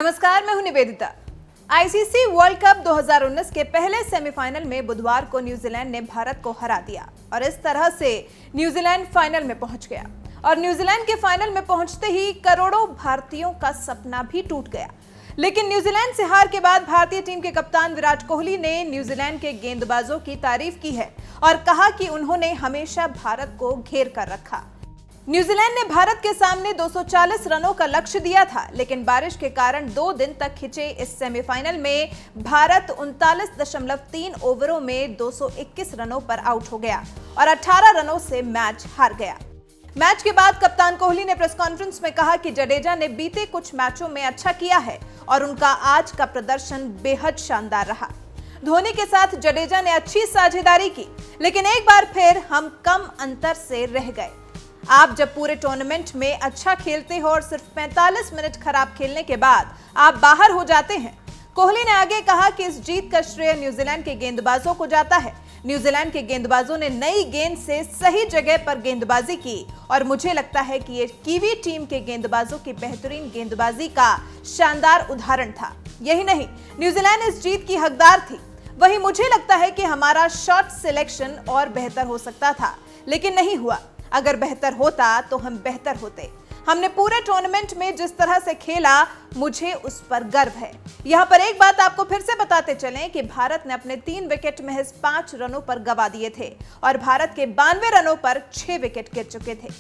नमस्कार, मैं हूं निवेदिता। आईसीसी वर्ल्ड कप 2019 के पहले सेमीफाइनल में बुधवार को न्यूजीलैंड ने भारत को हरा दिया और इस तरह से न्यूजीलैंड फाइनल में पहुंच गया। और न्यूजीलैंड के फाइनल में पहुंचते ही करोड़ों भारतीयों का सपना भी टूट गया। लेकिन न्यूजीलैंड से हार के बाद भारतीय टीम के कप्तान विराट कोहली ने न्यूजीलैंड के गेंदबाजों की तारीफ की है और कहा कि उन्होंने हमेशा भारत को घेर कर रखा। न्यूजीलैंड ने भारत के सामने 240 रनों का लक्ष्य दिया था, लेकिन बारिश के कारण 2 दिन तक खिंचे इस सेमीफाइनल में भारत 39.3 ओवरों में 221 रनों पर आउट हो गया और 18 रनों से मैच हार गया। मैच के बाद कप्तान कोहली ने प्रेस कॉन्फ्रेंस में कहा कि जडेजा ने बीते कुछ मैचों में अच्छा किया है और उनका आज का प्रदर्शन बेहद शानदार रहा। धोनी के साथ जडेजा ने अच्छी साझेदारी की, लेकिन एक बार फिर हम कम अंतर से रह गए। आप जब पूरे टूर्नामेंट में अच्छा खेलते हो और सिर्फ 45 मिनट खराब खेलने के बाद आप बाहर हो जाते हैं। कोहली ने आगे कहा कि इस जीत का श्रेय न्यूजीलैंड के गेंदबाजों को जाता है। न्यूजीलैंड के गेंदबाजों ने नई गेंद से सही जगह पर गेंदबाजी की और मुझे लगता है कि ये कीवी टीम के गेंदबाजों की बेहतरीन गेंदबाजी का शानदार उदाहरण था। यही नहीं, न्यूजीलैंड इस जीत की हकदार थी। वहीं मुझे लगता है कि हमारा शॉट सिलेक्शन और बेहतर हो सकता था, लेकिन नहीं हुआ। अगर बेहतर होता तो हम बेहतर होते। हमने पूरे टूर्नामेंट में जिस तरह से खेला, मुझे उस पर गर्व है। यहां पर एक बात आपको फिर से बताते चलें कि भारत ने अपने 3 विकेट महज 5 रनों पर गंवा दिए थे और भारत के 92 रनों पर 6 विकेट गिर चुके थे।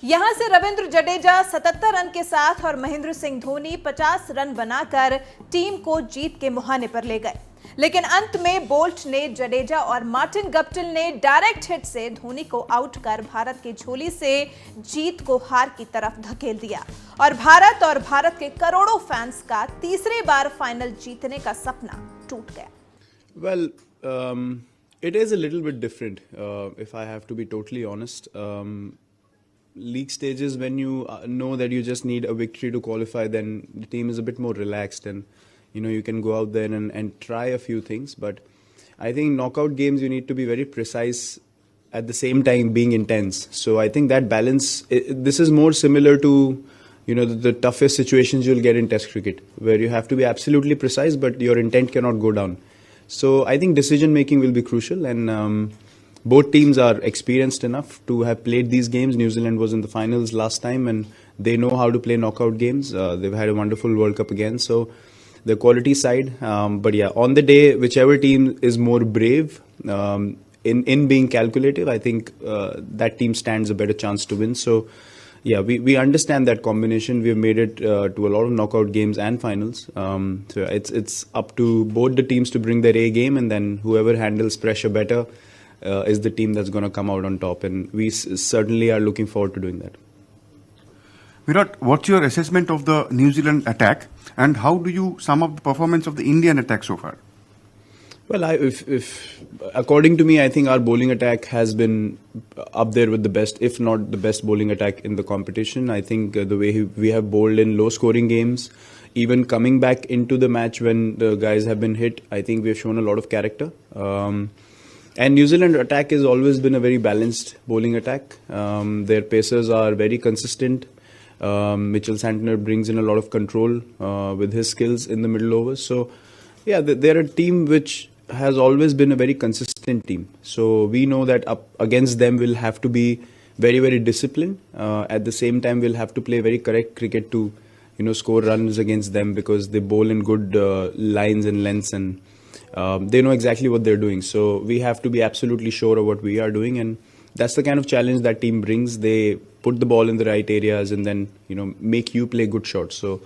यहां से रविंद्र जडेजा 77 रन के साथ और महेंद्र सिंह धोनी 50 रन बनाकर टीम को जीत के मुहाने पर ले गए। लेकिन अंत में बोल्ट ने, जडेजा और मार्टिन गप्टिल ने डायरेक्ट हिट से धोनी को आउट कर भारत की झोली से जीत को हार की तरफ धकेल दिया और भारत के करोड़ों फैंस का तीसरी बार फाइनल जीतने का सपना टूट गया। Well, it is a little bit different, if I have to be totally honest. League stages, when you know that you just need a victory to qualify, then the team is a bit more relaxed and you can go out there and try a few things. But I think knockout games, you need to be very precise at the same time being intense. So I think that balance, this is more similar to the toughest situations you'll get in Test cricket, where you have to be absolutely precise, but your intent cannot go down. So I think decision making will be crucial, and both teams are experienced enough to have played these games. New Zealand was in the finals last time, and they know how to play knockout games. They've had a wonderful World Cup again. So the quality side, but yeah, on the day, whichever team is more brave in being calculative, I think that team stands a better chance to win. So yeah, we understand that combination. We've made it to a lot of knockout games and finals. So it's up to both the teams to bring their A game, and then whoever handles pressure better is the team that's going to come out on top, and we certainly are looking forward to doing that. Virat, what's your assessment of the New Zealand attack, and how do you sum up the performance of the Indian attack so far? Well, if according to me, I think our bowling attack has been up there with the best, if not the best bowling attack in the competition. I think the way we have bowled in low-scoring games, even coming back into the match when the guys have been hit, I think we have shown a lot of character. And New Zealand attack has always been a very balanced bowling attack. Their pacers are very consistent. Mitchell Santner brings in a lot of control with his skills in the middle overs. So yeah, they're a team which has always been a very consistent team. So we know that up against them we'll have to be very, very disciplined. At the same time, we'll have to play very correct cricket to score runs against them, because they bowl in good lines and lengths, and they know exactly what they're doing. So we have to be absolutely sure of what we are doing, and that's the kind of challenge that team brings. They put the ball in the right areas and then make you play good shots. So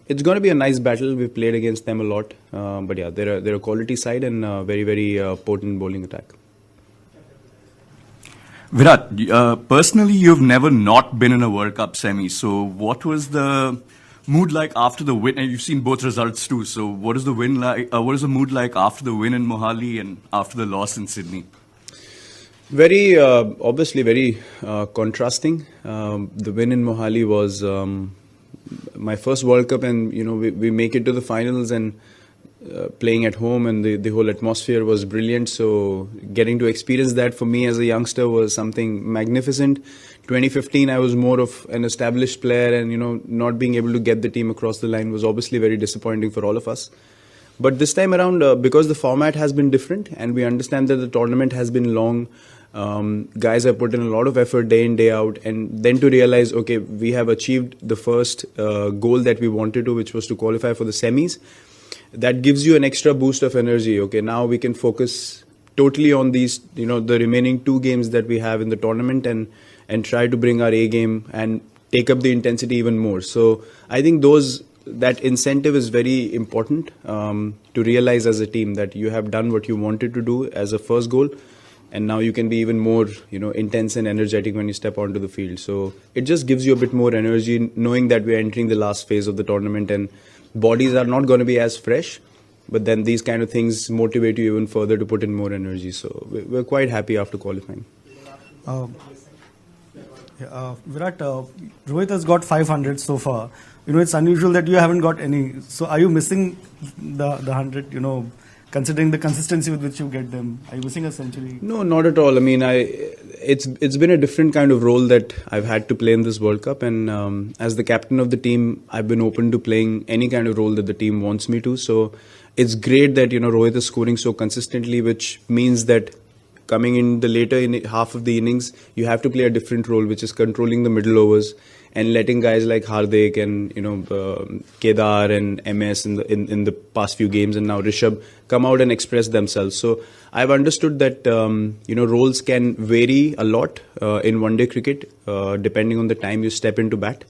it's going to be a nice battle. We've played against them a lot, but yeah, they're a quality side and very, very potent bowling attack. Virat, personally, you've never not been in a World Cup semi. So what was the mood like after the win? And you've seen both results too. So what is the win like? What is the mood like after the win in Mohali and after the loss in Sydney? Very obviously very contrasting. The win in Mohali was my first World Cup, and we make it to the finals, and playing at home, and the whole atmosphere was brilliant. So getting to experience that for me as a youngster was something magnificent. 2015, I was more of an established player, and not being able to get the team across the line was obviously very disappointing for all of us. But this time around, because the format has been different, and we understand that the tournament has been long, guys have put in a lot of effort day in, day out, and then to realize, okay, we have achieved the first goal that we wanted to, which was to qualify for the semis. That gives you an extra boost of energy. Okay, now we can focus totally on these, the remaining 2 games that we have in the tournament, and try to bring our A game and take up the intensity even more. So I think that incentive is very important to realize as a team that you have done what you wanted to do as a first goal, and now you can be even more intense and energetic when you step onto the field. So it just gives you a bit more energy knowing that we're entering the last phase of the tournament and bodies are not going to be as fresh, but then these kind of things motivate you even further to put in more energy. So we're quite happy after qualifying. Virat, Rohit has got 500 so far. It's unusual that you haven't got any. So are you missing the 100, considering the consistency with which you get them? Are you missing a century? No, not at all. I mean, it's been a different kind of role that I've had to play in this World Cup, and as the captain of the team, I've been open to playing any kind of role that the team wants me to. So it's great that Rohit is scoring so consistently, which means that coming in the later half of the innings, you have to play a different role, which is controlling the middle overs and letting guys like Hardik and Kedar and MS in the past few games, and now Rishabh come out and express themselves. So I've understood that roles can vary a lot in one-day cricket depending on the time you step into bat.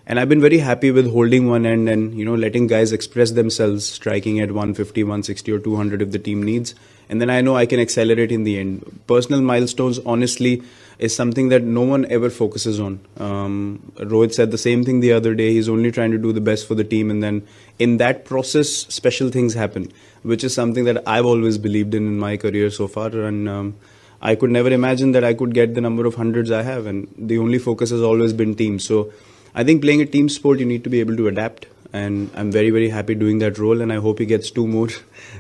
And I've been very happy with holding one end and letting guys express themselves, striking at 150, 160 or 200 if the team needs. And then I know I can accelerate in the end. Personal milestones, honestly, is something that no one ever focuses on. Rohit said the same thing the other day. He's only trying to do the best for the team, and then in that process, special things happen, which is something that I've always believed in my career so far. And I could never imagine that I could get the number of hundreds I have, and the only focus has always been team. So I think playing a team sport, you need to be able to adapt, and I'm very, very happy doing that role, and I hope he gets 2 more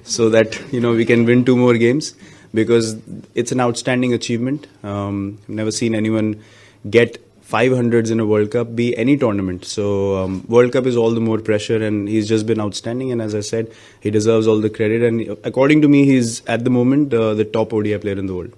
so that we can win 2 more games, because it's an outstanding achievement. I've never seen anyone get 500s in a World Cup, be any tournament. So World Cup is all the more pressure, and he's just been outstanding, and as I said, he deserves all the credit, and according to me, he's at the moment the top ODI player in the world.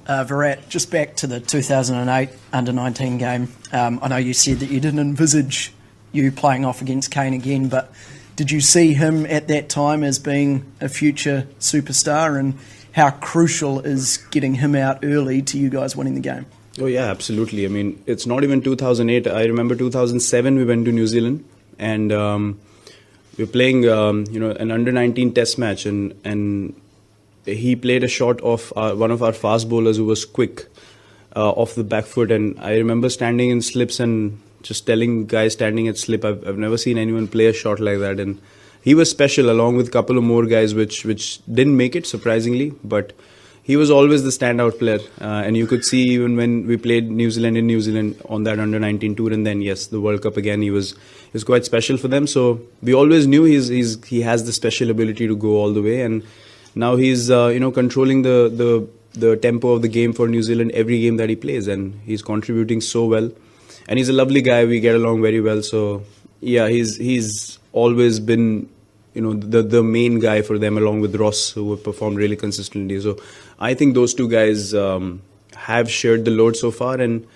Virat, just back to the 2008 Under-19 game. I know you said that you didn't envisage you playing off against Kane again, but did you see him at that time as being a future superstar, and how crucial is getting him out early to you guys winning the game? Oh yeah, absolutely. I mean, it's not even 2008. I remember 2007 we went to New Zealand, and we were playing an Under-19 test match, and he played a shot of one of our fast bowlers who was quick off the back foot, and I remember standing in slips and just telling guys standing at slip, I've never seen anyone play a shot like that. And he was special, along with a couple of more guys which didn't make it, surprisingly, but he was always the standout player. And you could see even when we played New Zealand in New Zealand on that Under-19 tour, and then yes, the World Cup again, he was quite special for them. So we always knew he has the special ability to go all the way, and now he's controlling the tempo of the game for New Zealand every game that he plays, and he's contributing so well. And he's a lovely guy. We get along very well. So yeah, he's always been the main guy for them, along with Ross, who have performed really consistently. So I think those 2 guys have shared the load so far, and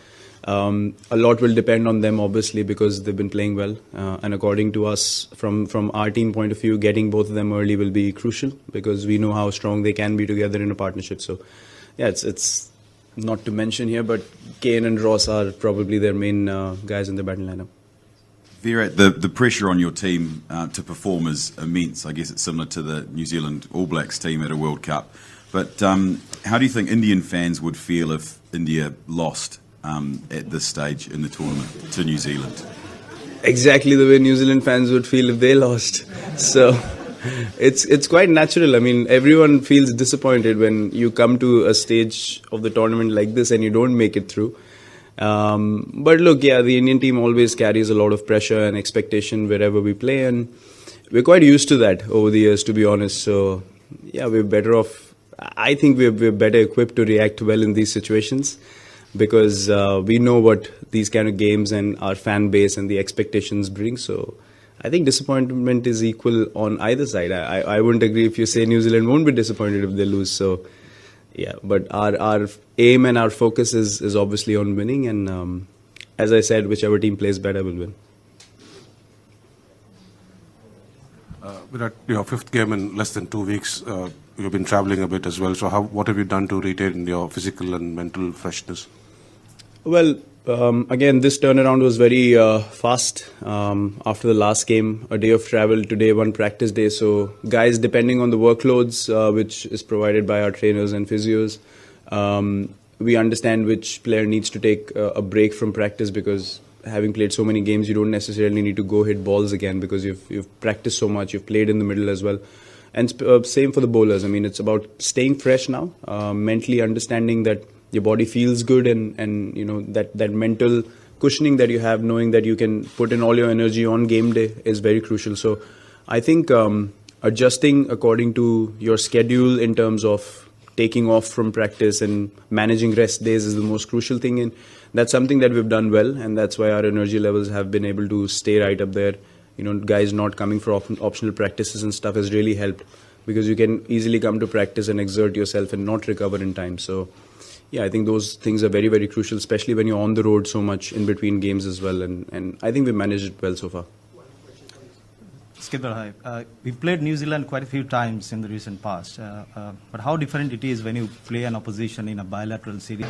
a lot will depend on them, obviously, because they've been playing well. And according to us, from our team point of view, getting both of them early will be crucial, because we know how strong they can be together in a partnership. So yeah, it's not to mention here, but Kane and Ross are probably their main guys in the batting lineup. Virat, the pressure on your team to perform is immense. I guess it's similar to the New Zealand All Blacks team at a World Cup. But how do you think Indian fans would feel if India lost at this stage in the tournament to New Zealand? Exactly the way New Zealand fans would feel if they lost. So it's quite natural. I mean, everyone feels disappointed when you come to a stage of the tournament like this and you don't make it through. But look, yeah, the Indian team always carries a lot of pressure and expectation wherever we play, and we're quite used to that over the years, to be honest. So yeah, we're better off I think we're better equipped to react well in these situations because we know what these kind of games and our fan base and the expectations bring. So I think disappointment is equal on either side. I wouldn't agree if you say New Zealand won't be disappointed if they lose. So yeah, but our aim and our focus is obviously on winning, and as I said, whichever team plays better will win. Virat, your fifth game in less than 2 weeks. You've been traveling a bit as well. So what have you done to retain your physical and mental freshness? Well, again, this turnaround was very fast. After the last game, a day of travel, today one practice day. So guys, depending on the workloads, which is provided by our trainers and physios, we understand which player needs to take a break from practice, because having played so many games, you don't necessarily need to go hit balls again because you've practiced so much, you've played in the middle as well. And same for the bowlers. I mean, it's about staying fresh now, mentally understanding that your body feels good, and you know that mental cushioning that you have, knowing that you can put in all your energy on game day, is very crucial. So I think adjusting according to your schedule in terms of taking off from practice and managing rest days is the most crucial thing, and that's something that we've done well, and that's why our energy levels have been able to stay right up there. You know, guys not coming for optional practices and stuff has really helped, because you can easily come to practice and exert yourself and not recover in time. So yeah, I think those things are very, very crucial, especially when you're on the road so much in between games as well, and I think we've managed it well so far. Skipper, hi. We've played New Zealand quite a few times in the recent past, but how different it is when you play an opposition in a bilateral series?